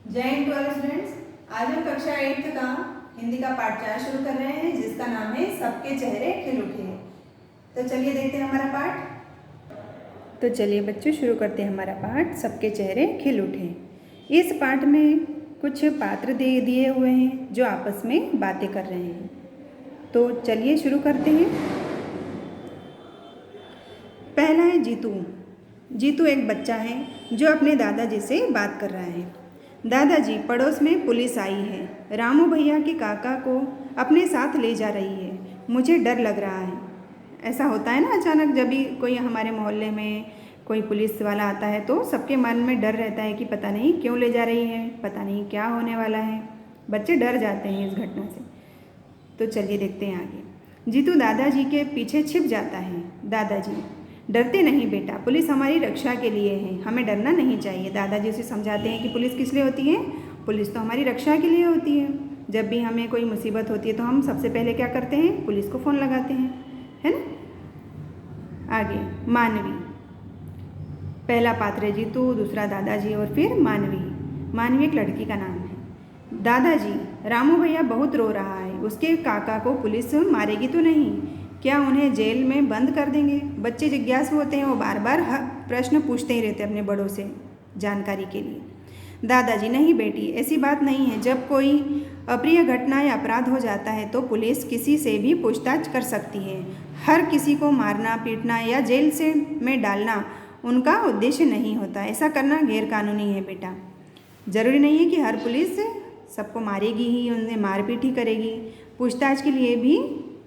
जय Hind to all students. आज हम कक्षा 8 का हिंदी का पाठ 4 शुरू कर रहे हैं, जिसका नाम है सबके चेहरे खिल उठे। तो चलिए देखते हैं हमारा पाठ। तो चलिए बच्चों शुरू करते हैं हमारा पाठ सबके चेहरे खिल उठे। इस पाठ में कुछ पात्र दे दिए हुए हैं जो आपस में बातें कर रहे हैं। तो चलिए शुरू करते हैं। पहला है जीतू। जीतू एक बच्चा है जो अपने दादाजी से बात कर रहा है। दादाजी, पड़ोस में पुलिस आई है। रामू भैया के काका को अपने साथ ले जा रही है। मुझे डर लग रहा है। ऐसा होता है ना, अचानक जब भी कोई हमारे मोहल्ले में कोई पुलिस वाला आता है तो सबके मन में डर रहता है कि पता नहीं क्यों ले जा रही है, पता नहीं क्या होने वाला है। बच्चे डर जाते हैं इस घटना से। तो चलिए देखते हैं आगे। जीतू दादाजी के पीछे छिप जाता है। दादाजी, डरते नहीं बेटा, पुलिस हमारी रक्षा के लिए है, हमें डरना नहीं चाहिए। दादाजी उसे समझाते हैं कि पुलिस किस लिए होती है। पुलिस तो हमारी रक्षा के लिए होती है। जब भी हमें कोई मुसीबत होती है तो हम सबसे पहले क्या करते हैं, पुलिस को फ़ोन लगाते हैं, है ना। आगे मानवी। पहला पात्र है जीतू, दूसरा दादाजी और फिर मानवी। मानवी एक लड़की का नाम है। दादाजी, रामू भैया बहुत रो रहा है, उसके काका को पुलिस मारेगी तो नहीं? क्या उन्हें जेल में बंद कर देंगे? बच्चे जिज्ञासु होते हैं, वो बार बार प्रश्न पूछते ही रहते हैं अपने बड़ों से जानकारी के लिए। दादाजी, नहीं बेटी, ऐसी बात नहीं है। जब कोई अप्रिय घटना या अपराध हो जाता है तो पुलिस किसी से भी पूछताछ कर सकती है। हर किसी को मारना, पीटना या जेल से में डालना उनका उद्देश्य नहीं होता। ऐसा करना गैरकानूनी है बेटा। ज़रूरी नहीं है कि हर पुलिस सबको मारेगी ही, उन्हें मारपीट ही करेगी। पूछताछ के लिए भी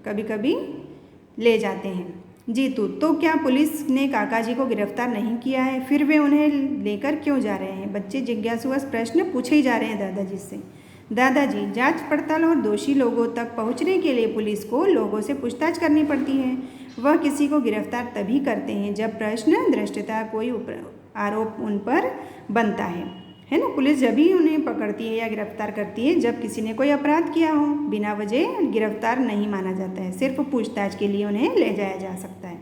कभी कभी ले जाते हैं। जीतू, तो क्या पुलिस ने काका जी को गिरफ्तार नहीं किया है? फिर वे उन्हें लेकर क्यों जा रहे हैं? बच्चे जिज्ञासुवश प्रश्न पूछे ही जा रहे हैं दादाजी से। दादाजी, जांच पड़ताल और दोषी लोगों तक पहुंचने के लिए पुलिस को लोगों से पूछताछ करनी पड़ती है। वह किसी को गिरफ्तार तभी करते हैं जब प्रश्न दृष्टता कोई आरोप उन पर बनता है ना। पुलिस जब भी उन्हें पकड़ती है या गिरफ्तार करती है जब किसी ने कोई अपराध किया हो। बिना वजह गिरफ्तार नहीं माना जाता है, सिर्फ पूछताछ के लिए उन्हें ले जाया जा सकता है।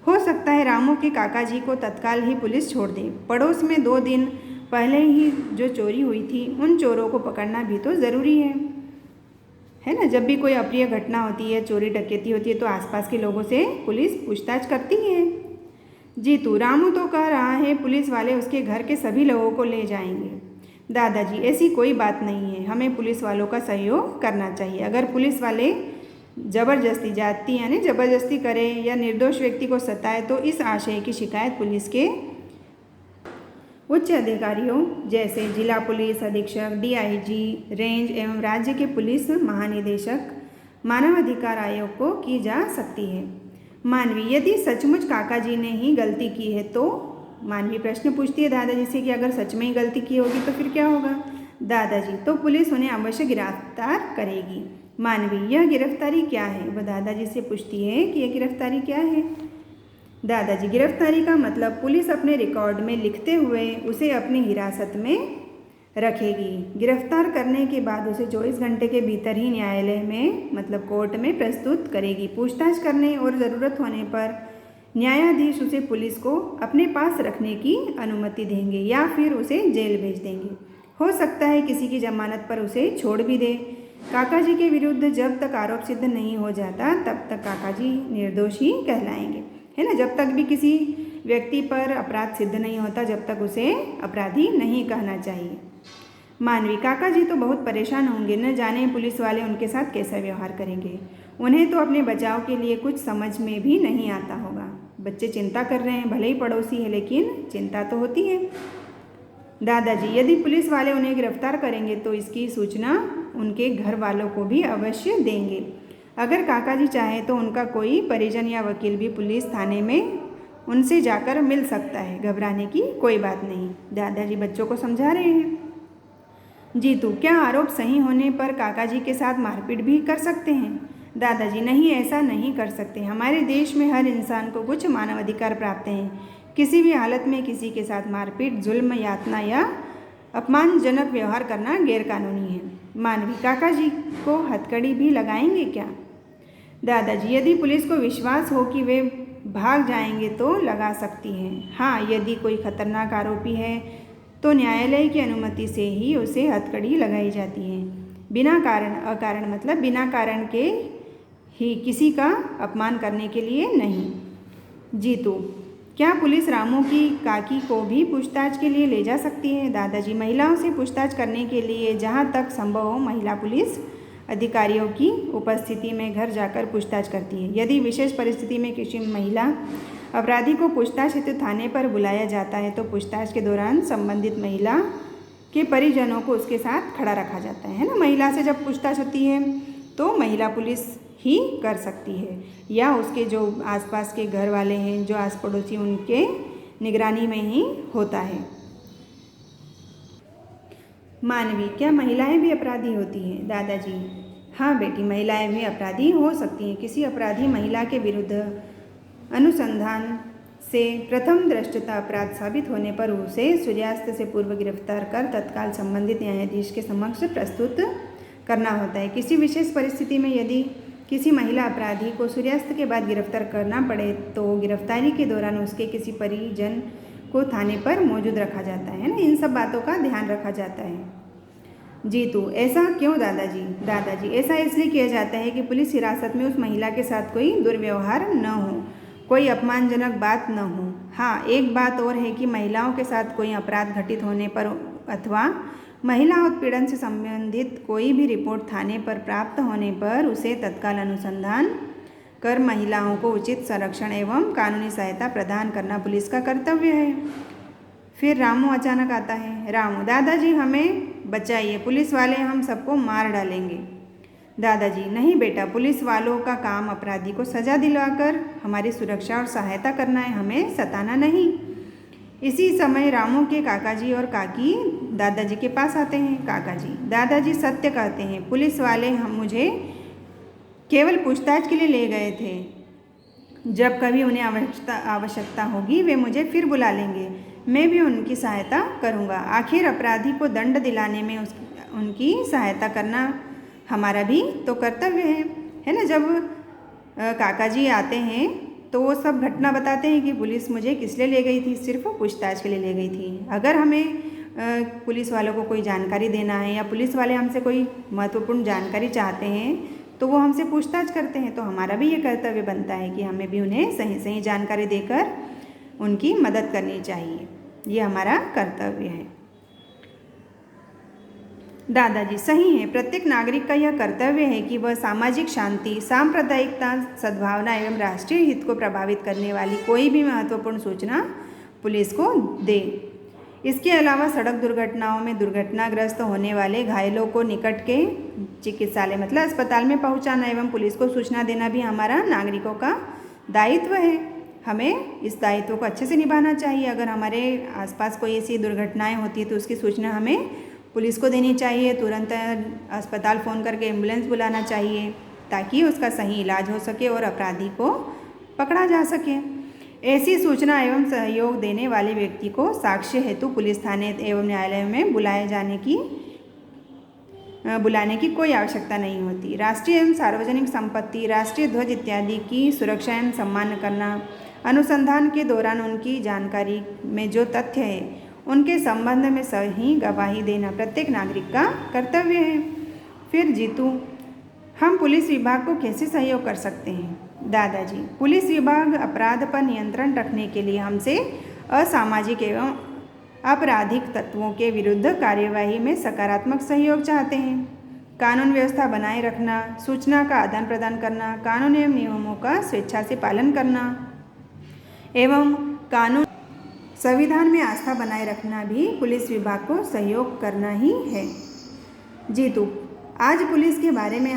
हो सकता है रामू के काका जी को तत्काल ही पुलिस छोड़ दे। पड़ोस में 2 दिन पहले ही जो चोरी हुई थी, उन चोरों को पकड़ना भी तो ज़रूरी है ना। जब भी कोई अप्रिय घटना होती है, चोरी डकैती होती है, तो आसपास के लोगों से पुलिस पूछताछ करती है। जीतू, रामू तो कह रहा है पुलिस वाले उसके घर के सभी लोगों को ले जाएंगे। दादाजी, ऐसी कोई बात नहीं है, हमें पुलिस वालों का सहयोग करना चाहिए। अगर पुलिस वाले ज़बरदस्ती जाती यानी ज़बरदस्ती करें या निर्दोष व्यक्ति को सताए तो इस आशय की शिकायत पुलिस के उच्च अधिकारियों जैसे जिला पुलिस अधीक्षक, डीआईजी, रेंज एवं राज्य के पुलिस महानिदेशक, मानवाधिकार आयोग को की जा सकती है। मानवी, यदि सचमुच काका जी ने ही गलती की है तो? मानवी प्रश्न पूछती है दादाजी से कि अगर सच में ही गलती की होगी तो फिर क्या होगा? दादाजी, तो पुलिस उन्हें अवश्य गिरफ्तार करेगी। मानवी, यह गिरफ्तारी क्या है? वह दादाजी से पूछती है कि यह गिरफ्तारी क्या है। दादाजी, गिरफ्तारी का मतलब पुलिस अपने रिकॉर्ड में लिखते हुए उसे अपनी हिरासत में रखेगी। गिरफ्तार करने के बाद उसे 24 घंटे के भीतर ही न्यायालय में मतलब कोर्ट में प्रस्तुत करेगी। पूछताछ करने और ज़रूरत होने पर न्यायाधीश उसे पुलिस को अपने पास रखने की अनुमति देंगे या फिर उसे जेल भेज देंगे। हो सकता है किसी की जमानत पर उसे छोड़ भी दे। काका जी के विरुद्ध जब तक आरोप सिद्ध नहीं हो जाता तब तक काका जी निर्दोष ही कहलाएंगे, है ना। जब तक भी किसी व्यक्ति पर अपराध सिद्ध नहीं होता जब तक उसे अपराधी नहीं कहना चाहिए। मानवी, काका जी तो बहुत परेशान होंगे, न जाने पुलिस वाले उनके साथ कैसा व्यवहार करेंगे। उन्हें तो अपने बचाव के लिए कुछ समझ में भी नहीं आता होगा। बच्चे चिंता कर रहे हैं, भले ही पड़ोसी है लेकिन चिंता तो होती है। दादाजी, यदि पुलिस वाले उन्हें गिरफ्तार करेंगे तो इसकी सूचना उनके घर वालों को भी अवश्य देंगे। अगर काका जी चाहे तो उनका कोई परिजन या वकील भी पुलिस थाने में उनसे जाकर मिल सकता है। घबराने की कोई बात नहीं। दादाजी बच्चों को समझा रहे हैं। जीतू, क्या आरोप सही होने पर काका जी के साथ मारपीट भी कर सकते हैं? दादाजी, नहीं, ऐसा नहीं कर सकते। हमारे देश में हर इंसान को कुछ मानवाधिकार प्राप्त हैं। किसी भी हालत में किसी के साथ मारपीट, जुल्म, यातना या अपमानजनक व्यवहार करना गैरकानूनी है। मानवी, काका जी को हथकड़ी भी लगाएंगे क्या? दादाजी, यदि पुलिस को विश्वास हो कि वे भाग जाएंगे तो लगा सकती हैं। हाँ, यदि कोई खतरनाक आरोपी है तो न्यायालय की अनुमति से ही उसे हथकड़ी लगाई जाती है। बिना कारण, अकारण मतलब बिना कारण के ही, किसी का अपमान करने के लिए नहीं। जीतू, क्या पुलिस रामू की काकी को भी पूछताछ के लिए ले जा सकती है? दादाजी, महिलाओं से पूछताछ करने के लिए जहाँ तक संभव हो महिला पुलिस अधिकारियों की उपस्थिति में घर जाकर पूछताछ करती है। यदि विशेष परिस्थिति में किसी महिला अपराधी को पूछताछ हेतु थाने पर बुलाया जाता है तो पूछताछ के दौरान संबंधित महिला के परिजनों को उसके साथ खड़ा रखा जाता है ना। महिला से जब पूछताछ होती है तो महिला पुलिस ही कर सकती है, या उसके जो आसपास के घर वाले हैं, जो आस पड़ोसी, उनके निगरानी में ही होता है। मानवी, क्या महिलाएं भी अपराधी होती हैं? दादाजी, हाँ बेटी, महिलाएं भी अपराधी हो सकती हैं। किसी अपराधी महिला के विरुद्ध अनुसंधान से प्रथम दृष्टता अपराध साबित होने पर उसे सूर्यास्त से पूर्व गिरफ्तार कर तत्काल संबंधित न्यायाधीश के समक्ष प्रस्तुत करना होता है। किसी विशेष परिस्थिति में यदि किसी महिला अपराधी को सूर्यास्त के बाद गिरफ्तार करना पड़े तो गिरफ्तारी के दौरान उसके किसी परिजन को थाने पर मौजूद रखा जाता है ना। इन सब बातों का ध्यान रखा जाता है। जीतू, ऐसा क्यों दादाजी? दादाजी, ऐसा इसलिए किया जाता है कि पुलिस हिरासत में उस महिला के साथ कोई दुर्व्यवहार न हो, कोई अपमानजनक बात न हो। हाँ, एक बात और है कि महिलाओं के साथ कोई अपराध घटित होने पर अथवा महिला उत्पीड़न से संबंधित कोई भी रिपोर्ट थाने पर प्राप्त होने पर उसे तत्काल अनुसंधान कर महिलाओं को उचित संरक्षण एवं कानूनी सहायता प्रदान करना पुलिस का कर्तव्य है। फिर रामू अचानक आता है। रामू, दादाजी हमें बचाइए, पुलिस वाले हम सबको मार डालेंगे। दादाजी, नहीं बेटा, पुलिस वालों का काम अपराधी को सजा दिलवाकर हमारी सुरक्षा और सहायता करना है, हमें सताना नहीं। इसी समय रामू के काकाजी और काकी दादाजी के पास आते हैं। काकाजी, दादाजी सत्य कहते हैं, पुलिस वाले हम मुझे केवल पूछताछ के लिए ले गए थे। जब कभी उन्हें आवश्यकता होगी वे मुझे फिर बुला लेंगे, मैं भी उनकी सहायता करूंगा। आखिर अपराधी को दंड दिलाने में उनकी सहायता करना हमारा भी तो कर्तव्य है ना। जब काकाजी आते हैं तो वो सब घटना बताते हैं कि पुलिस मुझे किस लिए ले गई थी, सिर्फ पूछताछ के लिए ले गई थी। अगर हमें पुलिस वालों को कोई जानकारी देना है या पुलिस वाले हमसे कोई महत्वपूर्ण जानकारी चाहते हैं तो वो हमसे पूछताछ करते हैं, तो हमारा भी ये कर्तव्य बनता है कि हमें भी उन्हें सही सही जानकारी देकर उनकी मदद करनी चाहिए। ये हमारा कर्तव्य है। दादाजी, सही है, प्रत्येक नागरिक का यह कर्तव्य है कि वह सामाजिक शांति, सांप्रदायिकता, सद्भावना एवं राष्ट्रीय हित को प्रभावित करने वाली कोई भी महत्वपूर्ण सूचना पुलिस को दे। इसके अलावा सड़क दुर्घटनाओं में दुर्घटनाग्रस्त होने वाले घायलों को निकट के चिकित्सालय मतलब अस्पताल में पहुंचाना एवं पुलिस को सूचना देना भी हमारा नागरिकों का दायित्व है। हमें इस दायित्व को अच्छे से निभाना चाहिए। अगर हमारे आसपास कोई ऐसी दुर्घटनाएं होती है तो उसकी सूचना हमें पुलिस को देनी चाहिए। तुरंत अस्पताल फ़ोन करके एम्बुलेंस बुलाना चाहिए ताकि उसका सही इलाज हो सके और अपराधी को पकड़ा जा सके। ऐसी सूचना एवं सहयोग देने वाले व्यक्ति को साक्ष्य हेतु पुलिस थाने एवं न्यायालय में बुलाने की कोई आवश्यकता नहीं होती। राष्ट्रीय एवं सार्वजनिक संपत्ति, राष्ट्रीय ध्वज इत्यादि की सुरक्षा एवं सम्मान करना, अनुसंधान के दौरान उनकी जानकारी में जो तथ्य है उनके संबंध में सही गवाही देना प्रत्येक नागरिक का कर्तव्य है। फिर जीतू, हम पुलिस विभाग को कैसे सहयोग कर सकते हैं? दादाजी, पुलिस विभाग अपराध पर नियंत्रण रखने के लिए हमसे असामाजिक एवं आपराधिक तत्वों के विरुद्ध कार्यवाही में सकारात्मक सहयोग चाहते हैं। कानून व्यवस्था बनाए रखना, सूचना का आदान प्रदान करना, कानून एवं नियमों का स्वेच्छा से पालन करना एवं कानून संविधान में आस्था बनाए रखना भी पुलिस विभाग को सहयोग करना ही है। जीतू, आज पुलिस के बारे में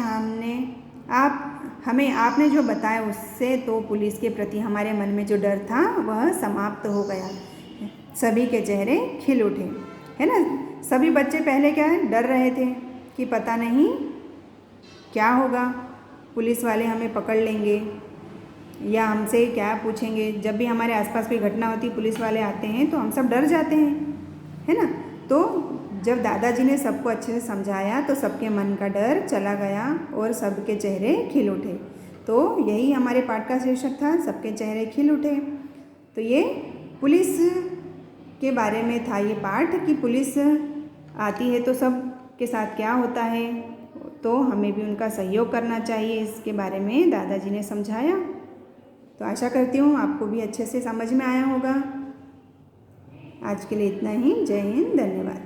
हमें आपने जो बताया उससे तो पुलिस के प्रति हमारे मन में जो डर था वह समाप्त हो गया। सभी के चेहरे खिल उठे, है ना। सभी बच्चे पहले क्या है, डर रहे थे कि पता नहीं क्या होगा, पुलिस वाले हमें पकड़ लेंगे या हमसे क्या पूछेंगे। जब भी हमारे आसपास कोई घटना होती पुलिस वाले आते हैं तो हम सब डर जाते हैं, है ना। तो जब दादाजी ने सबको अच्छे से समझाया तो सबके मन का डर चला गया और सबके चेहरे खिल उठे। तो यही हमारे पाठ का शीर्षक था, सबके चेहरे खिल उठे। तो ये पुलिस के बारे में था ये पाठ कि पुलिस आती है तो सब के साथ क्या होता है, तो हमें भी उनका सहयोग करना चाहिए, इसके बारे में दादाजी ने समझाया। तो आशा करती हूँ आपको भी अच्छे से समझ में आया होगा। आज के लिए इतना ही। जय हिंद, धन्यवाद।